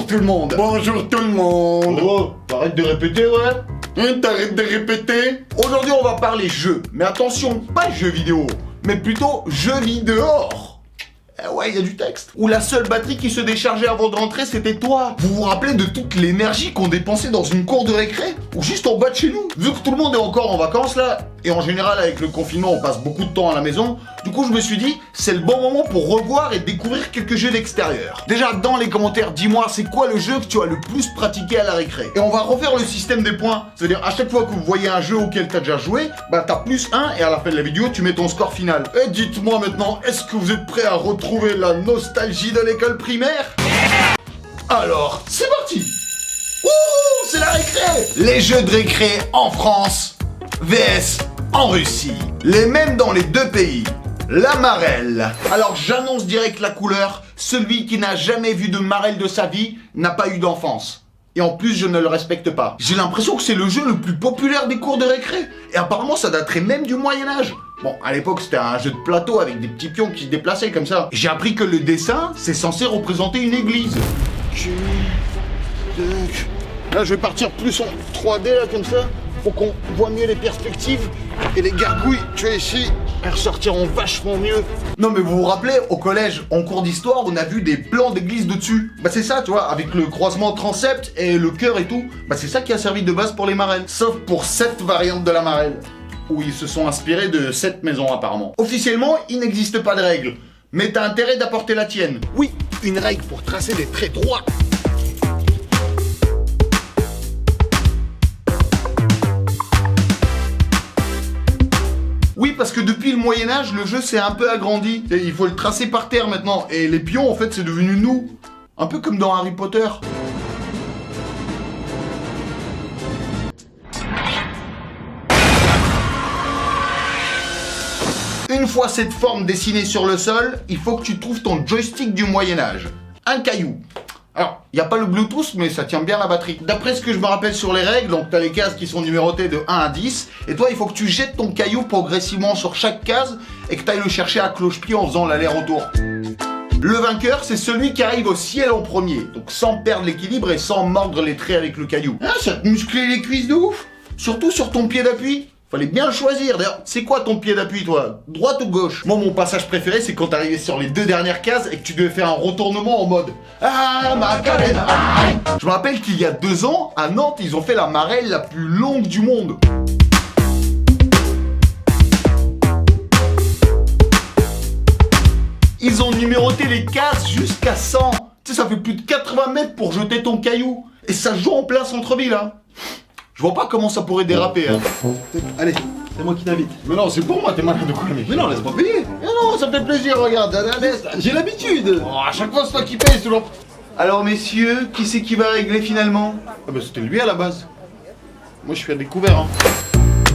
bonjour tout le monde. Bonjour tout le monde. Oh, t'arrêtes de répéter, ouais. T'arrêtes de répéter. Aujourd'hui, on va parler jeux. Mais attention, pas jeux vidéo, mais plutôt jeux vidéo dehors. Eh ouais, il y a du texte. Où la seule batterie qui se déchargeait avant de rentrer, c'était toi. Vous vous rappelez de toute l'énergie qu'on dépensait dans une cour de récré? Ou juste en bas de chez nous? Vu que tout le monde est encore en vacances là, et en général avec le confinement on passe beaucoup de temps à la maison, du coup je me suis dit, c'est le bon moment pour revoir et découvrir quelques jeux d'extérieur. Déjà dans les commentaires, dis-moi c'est quoi le jeu que tu as le plus pratiqué à la récré. Et on va refaire le système des points. C'est-à-dire à chaque fois que vous voyez un jeu auquel tu as déjà joué, bah t'as plus 1 et à la fin de la vidéo tu mets ton score final. Et dites-moi maintenant, est-ce que vous êtes prêts à retrouver la nostalgie de l'école primaire? Alors, c'est parti. Ouh, c'est la récré. Les jeux de récré en France vs en Russie. Les mêmes dans les deux pays. La marelle. Alors j'annonce direct la couleur. Celui qui n'a jamais vu de marelle de sa vie n'a pas eu d'enfance. Et en plus je ne le respecte pas. J'ai l'impression que c'est le jeu le plus populaire des cours de récré. Et apparemment ça daterait même du Moyen-Âge. Bon, à l'époque c'était un jeu de plateau avec des petits pions qui se déplaçaient comme ça. J'ai appris que le dessin, c'est censé représenter une église. Là je vais partir plus en 3D là comme ça. Pour qu'on voit mieux les perspectives. Et les gargouilles, tu vois ici, elles ressortiront vachement mieux. Non mais vous vous rappelez, au collège, en cours d'histoire, on a vu des plans d'église de dessus. Bah c'est ça, tu vois, avec le croisement transept et le cœur et tout. Bah c'est ça qui a servi de base pour les marelles. Sauf pour cette variante de la marelle. Où ils se sont inspirés de cette maison apparemment. Officiellement, il n'existe pas de règle. Mais t'as intérêt d'apporter la tienne. Oui, une règle pour tracer des traits droits. Oui, parce que depuis le Moyen-Âge, le jeu s'est un peu agrandi. Il faut le tracer par terre maintenant. Et les pions, en fait, c'est devenu nous. Un peu comme dans Harry Potter. Une fois cette forme dessinée sur le sol, il faut que tu trouves ton joystick du Moyen-Âge. Un caillou. Alors, il n'y a pas le Bluetooth, mais ça tient bien la batterie. D'après ce que je me rappelle sur les règles, donc tu as les cases qui sont numérotées de 1 à 10, et toi, il faut que tu jettes ton caillou progressivement sur chaque case, et que tu ailles le chercher à cloche-pied en faisant l'aller-retour. Le vainqueur, c'est celui qui arrive au ciel en premier, donc sans perdre l'équilibre et sans mordre les traits avec le caillou. Ah, ça te musclait les cuisses de ouf. Surtout sur ton pied d'appui. Fallait bien le choisir. D'ailleurs, c'est quoi ton pied d'appui, toi? Droite ou gauche? Moi, mon passage préféré, c'est quand t'arrivais sur les 2 dernières cases et que tu devais faire un retournement en mode Ah, Macarena. Je me rappelle qu'il y a 2 ans, à Nantes, ils ont fait la marelle la plus longue du monde. Ils ont numéroté les cases jusqu'à 100. Tu sais, ça fait plus de 80 mètres pour jeter ton caillou. Et ça joue en plein centre-ville, hein. Je vois pas comment ça pourrait déraper, hein. Allez, c'est moi qui t'invite. Mais non, c'est pour moi, t'es malade de quoi, mec. Mais non, laisse-moi payer. Mais non, ça me fait plaisir, regarde. J'ai l'habitude. Oh, à chaque fois, c'est toi qui payes, toujours. Alors, messieurs, qui c'est qui va régler finalement? Ah bah, c'était lui à la base. Moi, je suis à découvert, hein.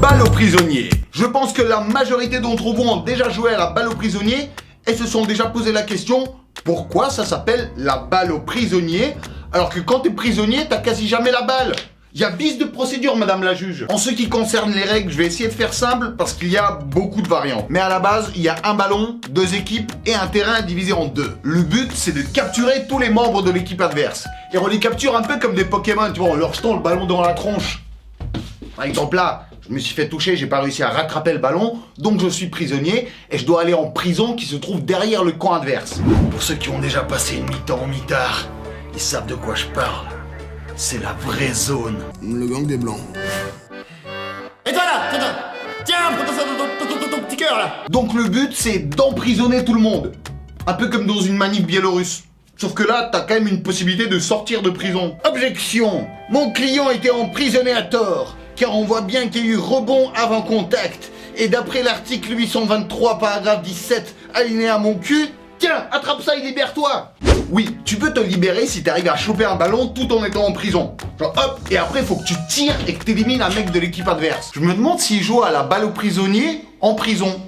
Balle aux prisonniers. Je pense que la majorité d'entre vous ont déjà joué à la balle aux prisonniers et se sont déjà posé la question pourquoi ça s'appelle la balle aux prisonniers alors que quand t'es prisonnier, t'as quasi jamais la balle. Il y a vice de procédure, madame la juge. En ce qui concerne les règles, je vais essayer de faire simple parce qu'il y a beaucoup de variantes. Mais à la base, il y a un ballon, 2 équipes et un terrain divisé en 2. Le but, c'est de capturer tous les membres de l'équipe adverse. Et on les capture un peu comme des Pokémon, tu vois, en leur jetant le ballon dans la tronche. Par exemple là, je me suis fait toucher, j'ai pas réussi à rattraper le ballon, donc je suis prisonnier et je dois aller en prison qui se trouve derrière le camp adverse. Pour ceux qui ont déjà passé une mi-temps au mitard, ils savent de quoi je parle. C'est la vraie zone. Le gang des blancs. Et toi là, tiens, prends ton petit cœur là. Donc le but, c'est d'emprisonner tout le monde. Un peu comme dans une manif biélorusse. Sauf que là, t'as quand même une possibilité de sortir de prison. Objection! Mon client était emprisonné à tort, car on voit bien qu'il y a eu rebond avant contact. Et d'après l'article 823, paragraphe 17, alinéa mon cul, tiens, attrape ça et libère-toi! Oui, tu peux te libérer si t'arrives à choper un ballon tout en étant en prison. Genre hop, et après faut que tu tires et que t'élimines un mec de l'équipe adverse. Je me demande s'il joue à la balle aux prisonniers en prison.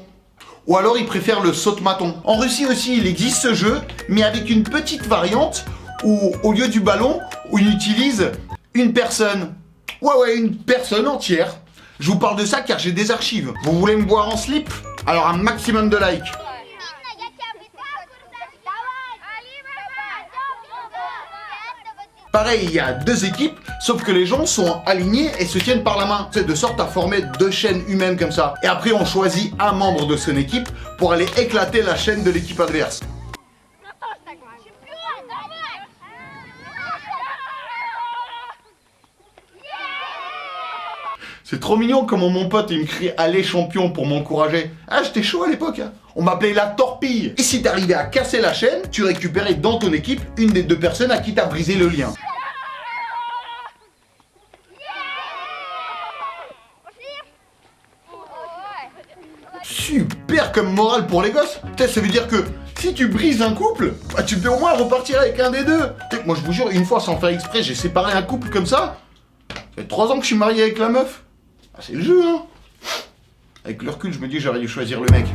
Ou alors il préfère le saute-maton. En Russie aussi il existe ce jeu, mais avec une petite variante où au lieu du ballon, où il utilise une personne. Ouais, une personne entière. Je vous parle de ça car j'ai des archives. Vous voulez me voir en slip? Alors un maximum de likes. Pareil, il y a 2 équipes, sauf que les gens sont alignés et se tiennent par la main. C'est de sorte à former 2 chaînes humaines comme ça. Et après, on choisit un membre de son équipe pour aller éclater la chaîne de l'équipe adverse. C'est trop mignon comment mon pote il me crie « Allez champion » pour m'encourager. Ah, j'étais chaud à l'époque, hein. On m'appelait la torpille. Et si t'arrivais à casser la chaîne, tu récupérais dans ton équipe une des 2 personnes à qui t'as brisé le lien. Super comme morale pour les gosses. Peut-être ça veut dire que si tu brises un couple, bah, tu peux au moins repartir avec un des 2. Moi je vous jure, une fois sans faire exprès, j'ai séparé un couple comme ça. Ça fait 3 ans que je suis marié avec la meuf. Ah, c'est le jeu, hein. Avec le recul, je me dis j'aurais dû choisir le mec.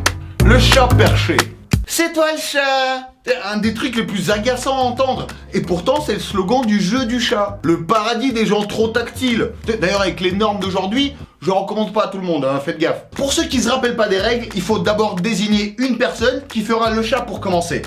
Le chat perché. C'est toi le chat. C'est un des trucs les plus agaçants à entendre. Et pourtant, c'est le slogan du jeu du chat. Le paradis des gens trop tactiles. D'ailleurs, avec les normes d'aujourd'hui, je recommande pas à tout le monde, hein, faites gaffe. Pour ceux qui se rappellent pas des règles, il faut d'abord désigner une personne qui fera le chat pour commencer.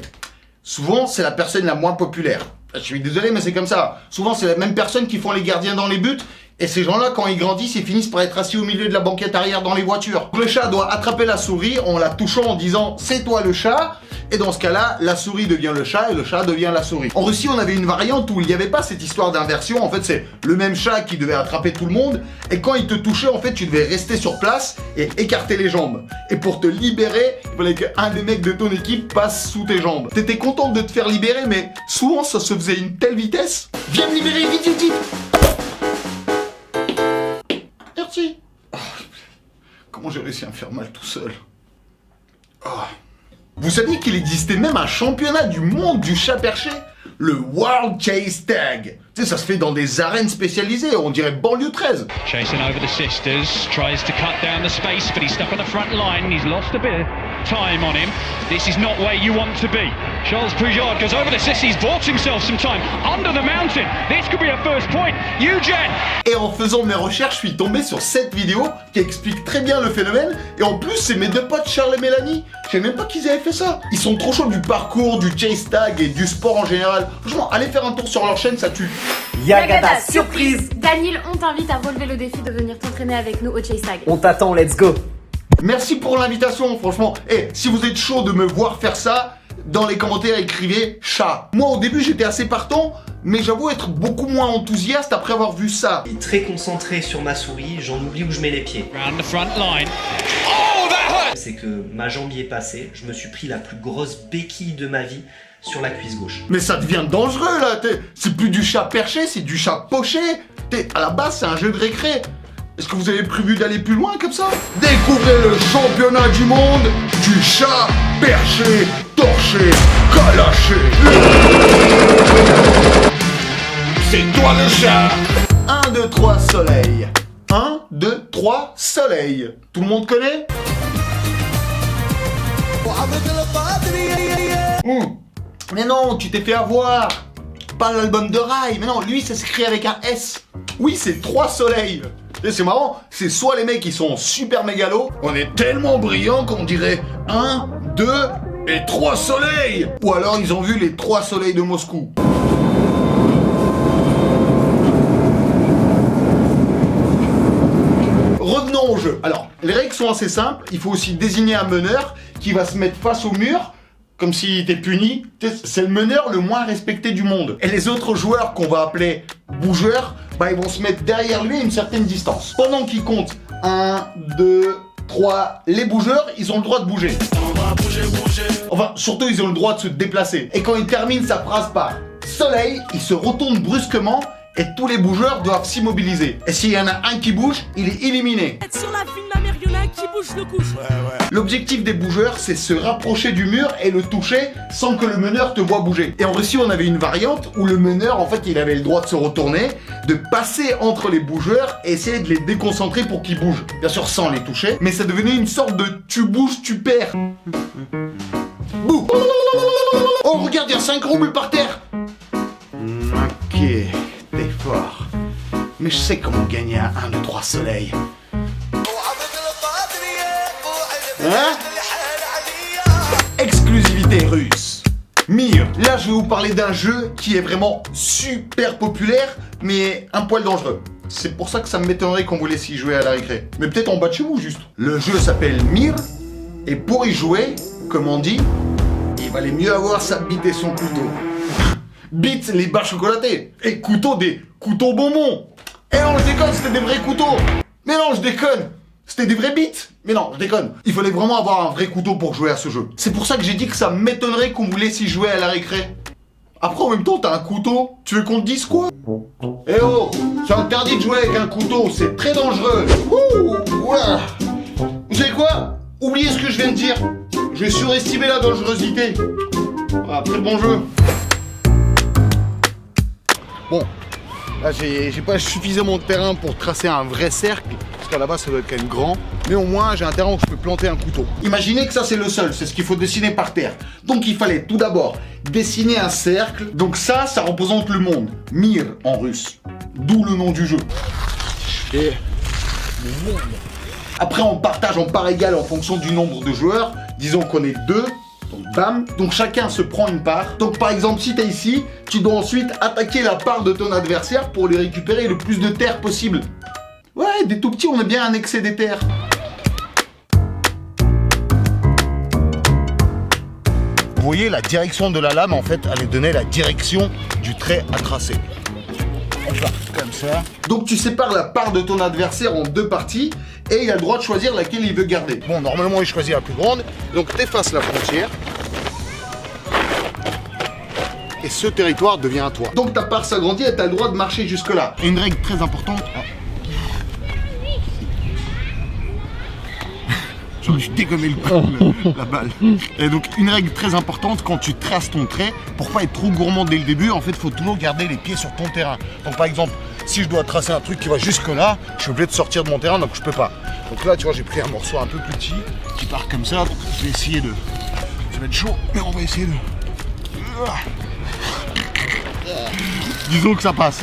Souvent, c'est la personne la moins populaire. Je suis désolé, mais c'est comme ça. Souvent, c'est la même personne qui font les gardiens dans les buts. Et ces gens-là, quand ils grandissent, ils finissent par être assis au milieu de la banquette arrière dans les voitures. Le chat doit attraper la souris en la touchant en disant « C'est toi le chat ». Et dans ce cas-là, la souris devient le chat et le chat devient la souris. En Russie, on avait une variante où il n'y avait pas cette histoire d'inversion. En fait, c'est le même chat qui devait attraper tout le monde. Et quand il te touchait, en fait, tu devais rester sur place et écarter les jambes. Et pour te libérer, il fallait qu'un des mecs de ton équipe passe sous tes jambes. T'étais contente de te faire libérer, mais souvent, ça se faisait à une telle vitesse. Viens me libérer, vite, vite, vite. Merci. Oh, comment j'ai réussi à me faire mal tout seul. Oh. Vous saviez qu'il existait même un championnat du monde du chat perché? Le World Chase Tag. Tu sais, ça se fait dans des arènes spécialisées, on dirait banlieue 13. Chasing over the sisters, tries to cut down the space, but he's stuck on the front line. He's lost a bit of time on him. This is not where you want to be. Charles Pujard goes over the sisters, he's bought himself some time under the mountain. This could be a first point. Eugen! Et en faisant mes recherches, je suis tombé sur cette vidéo qui explique très bien le phénomène. Et en plus, c'est mes 2 potes Charles et Mélanie. Je savais même pas qu'ils avaient fait ça. Ils sont trop chauds du parcours, du chase tag et du sport en général. Franchement, allez faire un tour sur leur chaîne, ça tue. Yagada, surprise! Daniel, on t'invite à relever le défi de venir t'entraîner avec nous au Chase Tag. On t'attend, let's go! Merci pour l'invitation, franchement. Et si vous êtes chaud de me voir faire ça, dans les commentaires écrivez chat. Moi au début j'étais assez partant, mais j'avoue être beaucoup moins enthousiaste après avoir vu ça. Je suis très concentré sur ma souris, j'en oublie où je mets les pieds. Round the front line. Oh, that hurt! C'est que ma jambe y est passée, je me suis pris la plus grosse béquille de ma vie sur la cuisse gauche. Mais ça devient dangereux là, c'est plus du chat perché, c'est du chat poché. À la base c'est un jeu de récré. Est-ce que vous avez prévu d'aller plus loin comme ça? Découvrez le championnat du monde du chat perché, torché, calaché. C'est toi le chat. 1, 2, 3, soleil. 1, 2, 3, soleil. Tout le monde connaît? Mais non, tu t'es fait avoir. Pas l'album de Rai, mais non, lui ça s'écrit avec un S. Oui, c'est 3 soleils. Et c'est marrant, c'est soit les mecs qui sont super mégalos, on est tellement brillants qu'on dirait 1, 2 et 3 soleils. Ou alors ils ont vu les 3 soleils de Moscou. Revenons au jeu. Alors, les règles sont assez simples, il faut aussi désigner un meneur qui va se mettre face au mur, comme s'il était puni. C'est le meneur le moins respecté du monde. Et les autres joueurs qu'on va appeler bougeurs, bah ils vont se mettre derrière lui à une certaine distance. Pendant qu'il compte 1, 2, 3, les bougeurs, ils ont le droit de bouger. On va bouger, bouger. Enfin, surtout, ils ont le droit de se déplacer. Et quand il termine sa phrase par soleil, il se retourne brusquement et tous les bougeurs doivent s'immobiliser. Et s'il y en a un qui bouge, il est éliminé. Sur la film la marionnette qui bouge le couche. L'objectif des bougeurs, c'est se rapprocher du mur et le toucher sans que le meneur te voit bouger. Et en Russie, on avait une variante où le meneur, en fait, il avait le droit de se retourner, de passer entre les bougeurs et essayer de les déconcentrer pour qu'ils bougent. Bien sûr, sans les toucher, mais ça devenait une sorte de tu bouges, tu perds. Bouh! Oh, regarde, il y a 5 roubles par terre. Ok, t'es fort. Mais je sais comment gagner à 1, 2, 3 soleils. Hein? Exclusivité russe. Mir, la je vais vous parler d'un jeu qui est vraiment super populaire, mais un poil dangereux. C'est pour ça que ça m'étonnerait qu'on vous laisse y jouer à la récré. Mais peut-être en bas de chez vous, juste. Le jeu s'appelle Mir, et pour y jouer, comme on dit, il valait mieux avoir sa bite et son couteau. Bite, les barres chocolatées, et couteau, des couteaux bonbons. Eh non, je déconne, c'était des vrais couteaux. Mais non, je déconne, c'était des vrais bites. Mais non, je déconne. Il fallait vraiment avoir un vrai couteau pour jouer à ce jeu. C'est pour ça que j'ai dit que ça m'étonnerait qu'on vous laisse y jouer à la récré. Après, en même temps, t'as un couteau. Tu veux qu'on te dise quoi? Eh oh, c'est interdit de jouer avec un couteau, c'est très dangereux. Ouh, ouah. Vous savez quoi? Oubliez ce que je viens de dire. Je vais surestimer la dangerosité. Après le bon jeu. Bon, là j'ai pas suffisamment de terrain pour tracer un vrai cercle, parce qu'à la base ça doit être quand même grand, mais au moins j'ai un terrain où je peux planter un couteau. Imaginez que ça c'est le sol, c'est ce qu'il faut dessiner par terre. Donc il fallait tout d'abord dessiner un cercle, donc ça représente le monde, Mir en russe, d'où le nom du jeu. Et le monde. Après on partage en part égale en fonction du nombre de joueurs, disons qu'on est 2. Donc bam, donc chacun se prend une part. Donc par exemple si t'es ici, tu dois ensuite attaquer la part de ton adversaire pour lui récupérer le plus de terre possible. Ouais, des tout petits on a bien annexé des terres. Vous voyez la direction de la lame en fait, elle est donnée la direction du trait à tracer. On part comme ça. Donc tu sépares la part de ton adversaire en 2 parties et il a le droit de choisir laquelle il veut garder. Bon, normalement il choisit la plus grande, donc t'effaces la frontière. Et ce territoire devient à toi. Donc ta part s'agrandit et t'as le droit de marcher jusque là. Et une règle très importante. J'aurais dû dégommer la balle. Et donc une règle très importante quand tu traces ton trait, pour pas être trop gourmand dès le début, en fait faut toujours garder les pieds sur ton terrain. Donc par exemple, si je dois tracer un truc qui va jusque là, je suis obligé de sortir de mon terrain, donc je peux pas. Donc là tu vois j'ai pris un morceau un peu plus petit, qui part comme ça, donc je vais essayer de... Ça va être chaud, mais on va essayer de... Disons que ça passe.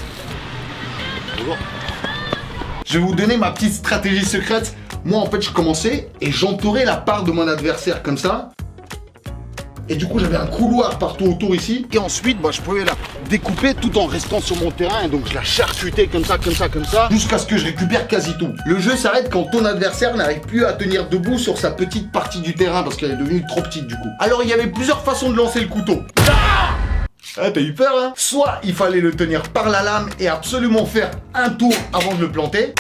Je vais vous donner ma petite stratégie secrète. Moi en fait je commençais et j'entourais la part de mon adversaire comme ça. Et du coup j'avais un couloir partout autour ici. Et ensuite je pouvais la découper tout en restant sur mon terrain. Et donc je la charcutais comme ça, jusqu'à ce que je récupère quasi tout. Le jeu s'arrête quand ton adversaire n'arrive plus à tenir debout sur sa petite partie du terrain parce qu'elle est devenue trop petite du coup. Alors il y avait plusieurs façons de lancer le couteau. Ah, t'as eu peur hein? Soit il fallait le tenir par la lame et absolument faire un tour avant de le planter.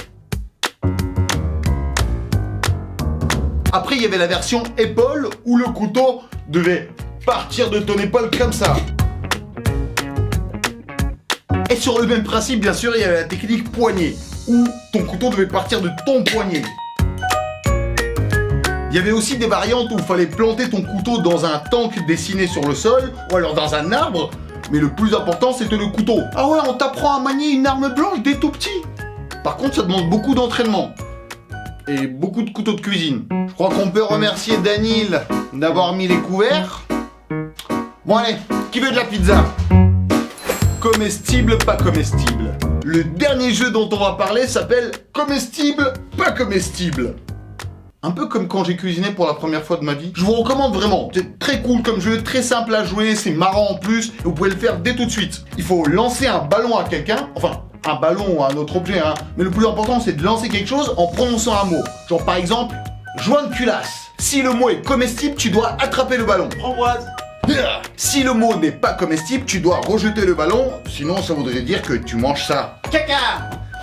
Après, il y avait la version épaule où le couteau devait partir de ton épaule comme ça. Et sur le même principe, bien sûr, il y avait la technique poignet où ton couteau devait partir de ton poignet. Il y avait aussi des variantes où il fallait planter ton couteau dans un tank dessiné sur le sol ou alors dans un arbre. Mais le plus important, c'était le couteau. Ah ouais, on t'apprend à manier une arme blanche dès tout petit. Par contre, ça demande beaucoup d'entraînement. Et beaucoup de couteaux de cuisine. Je crois qu'on peut remercier Danil d'avoir mis les couverts. Bon allez, qui veut de la pizza? Comestible, pas comestible. Le dernier jeu dont on va parler s'appelle Comestible, pas comestible. Un peu comme quand j'ai cuisiné pour la première fois de ma vie. Je vous recommande vraiment, c'est très cool comme jeu, très simple à jouer, c'est marrant en plus, et vous pouvez le faire dès tout de suite. Il faut lancer un ballon à quelqu'un, enfin un ballon ou un autre objet, hein. Mais le plus important c'est de lancer quelque chose en prononçant un mot. Genre par exemple, joint de culasse. Si le mot est comestible, tu dois attraper le ballon. Framboise. Si le mot n'est pas comestible, tu dois rejeter le ballon, sinon ça voudrait dire que tu manges ça. Caca.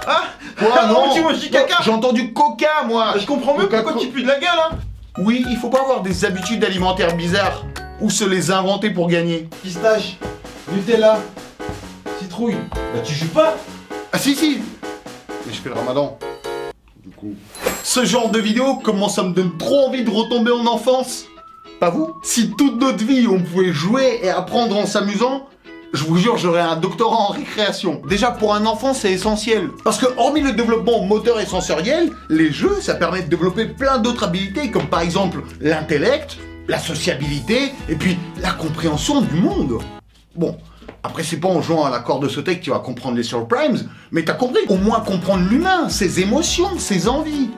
Ah. Quoi non? Tu manges du caca. J'ai entendu coca moi. Je comprends mieux pourquoi tu pues de la gueule hein. Oui, il faut pas avoir des habitudes alimentaires bizarres ou se les inventer pour gagner. Pistache. Nutella. Citrouille. Bah tu joues pas. Ah si. Mais je fais le ramadan. Du coup. Ce genre de vidéo commence à me donner trop envie de retomber en enfance. Pas vous? Si toute notre vie on pouvait jouer et apprendre en s'amusant, je vous jure j'aurais un doctorat en récréation. Déjà pour un enfant c'est essentiel. Parce que hormis le développement moteur et sensoriel, les jeux ça permet de développer plein d'autres habilités comme par exemple l'intellect, la sociabilité et puis la compréhension du monde. Bon. Après, c'est pas en jouant à la corde sautée que tu vas comprendre les surprimes, mais t'as compris. Au moins comprendre l'humain, ses émotions, ses envies.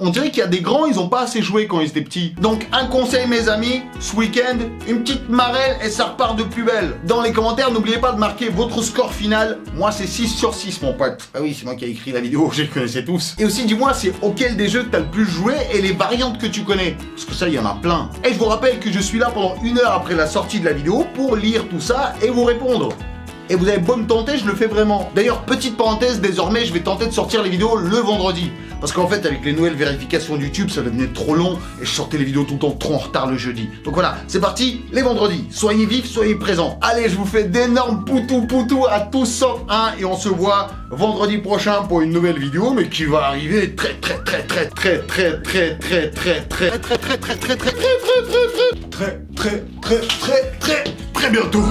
On dirait qu'il y a des grands, ils ont pas assez joué quand ils étaient petits. Donc un conseil mes amis, ce week-end, une petite marelle et ça repart de plus belle. Dans les commentaires, n'oubliez pas de marquer votre score final. Moi c'est 6 sur 6 mon pote. Ah oui, c'est moi qui ai écrit la vidéo, je les connaissais tous. Et aussi dis-moi c'est auquel des jeux que t'as le plus joué et les variantes que tu connais. Parce que ça, il y en a plein. Et je vous rappelle que je suis là pendant 1 heure après la sortie de la vidéo pour lire tout ça et vous répondre. Et vous avez beau me tenter, je le fais vraiment. D'ailleurs, petite parenthèse, désormais, je vais tenter de sortir les vidéos le vendredi. Parce qu'en fait, avec les nouvelles vérifications de YouTube, ça devenait trop long et je sortais les vidéos tout le temps trop en retard le jeudi. Donc voilà, c'est parti, les vendredis. Soyez vifs, soyez présents. Allez, je vous fais d'énormes poutous à tous sauf un et on se voit vendredi prochain pour une nouvelle vidéo, mais qui va arriver très bientôt.